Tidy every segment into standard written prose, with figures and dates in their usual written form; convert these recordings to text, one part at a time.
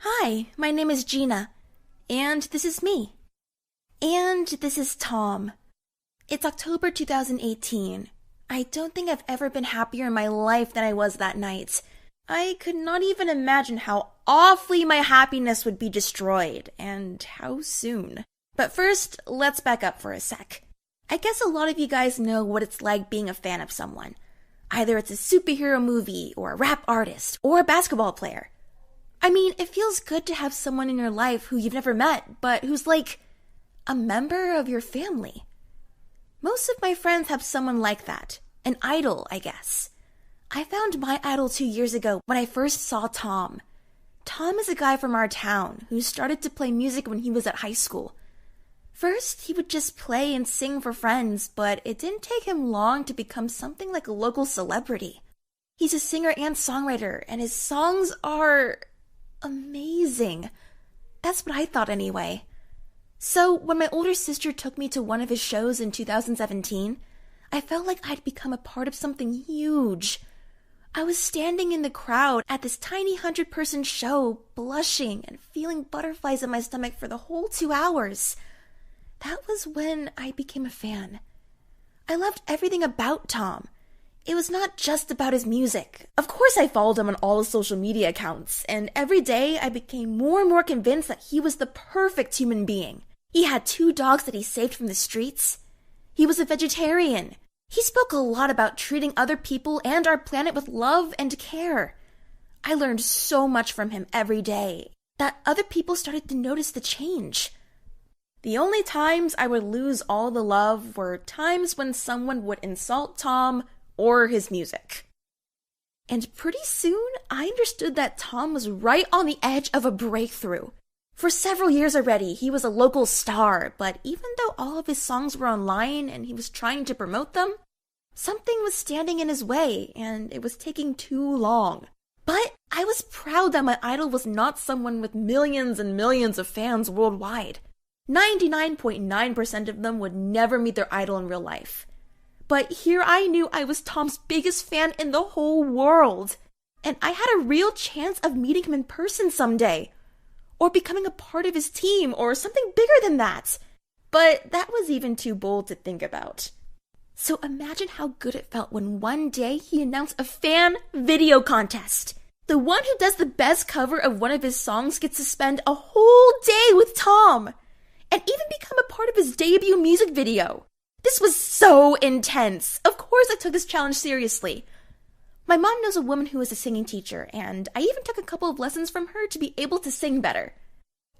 Hi, my name is Gina, and this is me. And this is Tom. It's October 2018. I don't think I've ever been happier in my life than I was that night. I could not even imagine how awfully my happiness would be destroyed, and how soon. But first, let's back up for a sec. I guess a lot of you guys know what it's like being a fan of someone. Either it's a superhero movie, or a rap artist, or a basketball player. I mean, it feels good to have someone in your life who you've never met, but who's like a member of your family. Most of my friends have someone like that. An idol, I guess. I found my idol 2 years ago when I first saw Tom. Tom is a guy from our town who started to play music when he was at high school. First, he would just play and sing for friends, but it didn't take him long to become something like a local celebrity. He's a singer and songwriter, and his songs are amazing. That's what I thought anyway. So when my older sister took me to one of his shows in 2017, I felt like I'd become a part of something huge. I was standing in the crowd at this tiny 100-person show, blushing and feeling butterflies in my stomach for the whole 2 hours. That was when I became a fan. I loved everything about Tom. It was not just about his music. Of course I followed him on all his social media accounts, and every day I became more and more convinced that he was the perfect human being. He had 2 dogs that he saved from the streets. He was a vegetarian. He spoke a lot about treating other people and our planet with love and care. I learned so much from him every day that other people started to notice the change. The only times I would lose all the love were times when someone would insult Tom or his music. And pretty soon, I understood that Tom was right on the edge of a breakthrough. For several years already, he was a local star, but even though all of his songs were online and he was trying to promote them, something was standing in his way, and it was taking too long. But I was proud that my idol was not someone with millions and millions of fans worldwide. 99.9% of them would never meet their idol in real life. But here I knew I was Tom's biggest fan in the whole world. And I had a real chance of meeting him in person someday. Or becoming a part of his team, or something bigger than that. But that was even too bold to think about. So imagine how good it felt when one day he announced a fan video contest. The one who does the best cover of one of his songs gets to spend a whole day with Tom. And even become a part of his debut music video. This was so intense. Of course I took this challenge seriously. My mom knows a woman who is a singing teacher, and I even took a couple of lessons from her to be able to sing better.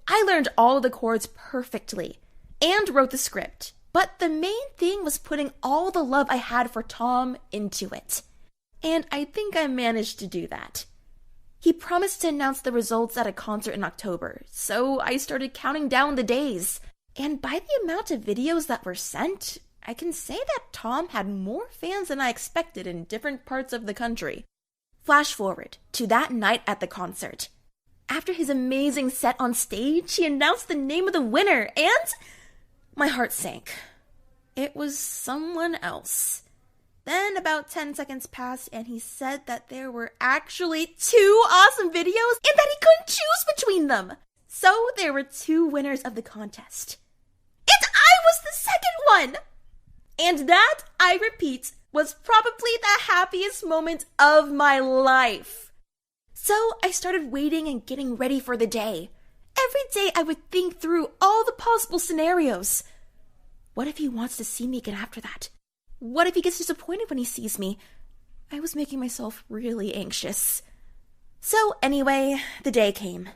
I learned all the chords perfectly, and wrote the script. But the main thing was putting all the love I had for Tom into it. And I think I managed to do that. He promised to announce the results at a concert in October, so I started counting down the days. And by the amount of videos that were sent, I can say that Tom had more fans than I expected in different parts of the country. Flash forward to that night at the concert. After his amazing set on stage, he announced the name of the winner, and my heart sank. It was someone else. Then about 10 seconds passed, and he said that there were actually 2 awesome videos and that he couldn't choose between them. So there were 2 winners of the contest. And I was the second one! And that, I repeat, was probably the happiest moment of my life. So I started waiting and getting ready for the day. Every day I would think through all the possible scenarios. What if he wants to see me again after that? What if he gets disappointed when he sees me? I was making myself really anxious. So anyway, the day came.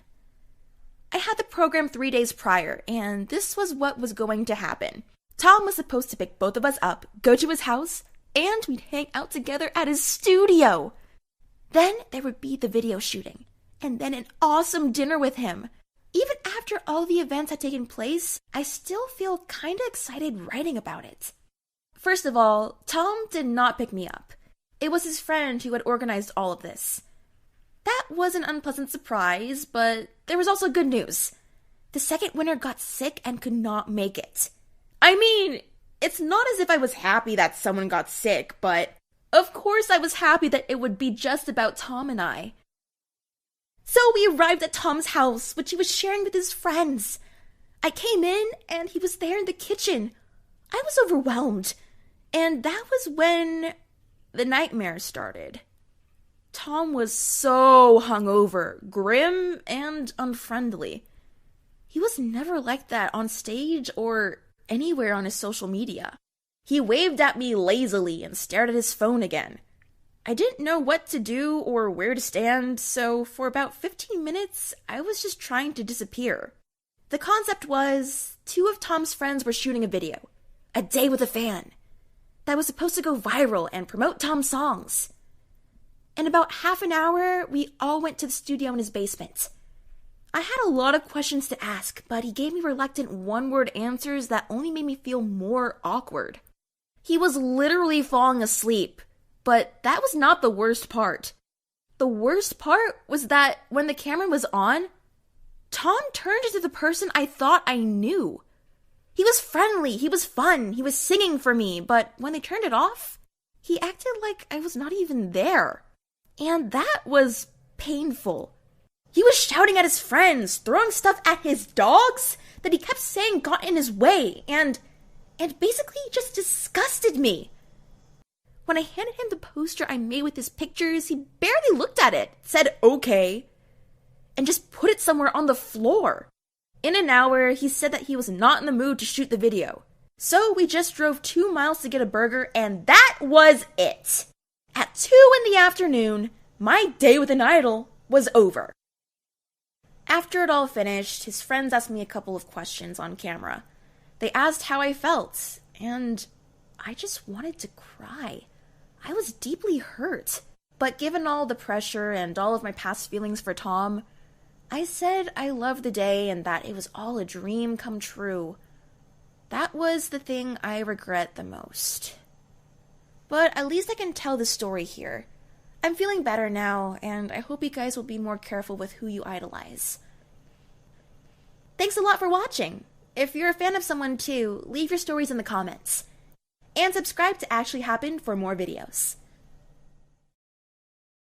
I had the program 3 days prior, and this was what was going to happen. Tom was supposed to pick both of us up, go to his house, and we'd hang out together at his studio. Then there would be the video shooting, and then an awesome dinner with him. Even after all the events had taken place, I still feel kinda excited writing about it. First of all, Tom did not pick me up. It was his friend who had organized all of this. That was an unpleasant surprise, but there was also good news. The second winner got sick and could not make it. I mean, it's not as if I was happy that someone got sick, but of course I was happy that it would be just about Tom and I. So we arrived at Tom's house, which he was sharing with his friends. I came in, and he was there in the kitchen. I was overwhelmed. And that was when the nightmare started. Tom was so hungover, grim, and unfriendly. He was never like that on stage or anywhere on his social media. He waved at me lazily and stared at his phone again. I didn't know what to do or where to stand, so for about 15 minutes, I was just trying to disappear. The concept was, 2 of Tom's friends were shooting a video, A Day with a Fan, that was supposed to go viral and promote Tom's songs. In about half an hour, we all went to the studio in his basement. I had a lot of questions to ask, but he gave me reluctant one-word answers that only made me feel more awkward. He was literally falling asleep, but that was not the worst part. The worst part was that when the camera was on, Tom turned into the person I thought I knew. He was friendly, he was fun, he was singing for me, but when they turned it off, he acted like I was not even there. And that was painful. He was shouting at his friends, throwing stuff at his dogs that he kept saying got in his way, and basically just disgusted me. When I handed him the poster I made with his pictures, he barely looked at it, said okay, and just put it somewhere on the floor. In an hour, he said that he was not in the mood to shoot the video. So we just drove 2 miles to get a burger, and that was it. At 2 in the afternoon, my day with an idol was over. After it all finished, his friends asked me a couple of questions on camera. They asked how I felt, and I just wanted to cry. I was deeply hurt. But given all the pressure and all of my past feelings for Tom, I said I loved the day and that it was all a dream come true. That was the thing I regret the most. But at least I can tell the story here. I'm feeling better now, and I hope you guys will be more careful with who you idolize. Thanks a lot for watching. If you're a fan of someone too, leave your stories in the comments. And subscribe to Actually Happened for more videos.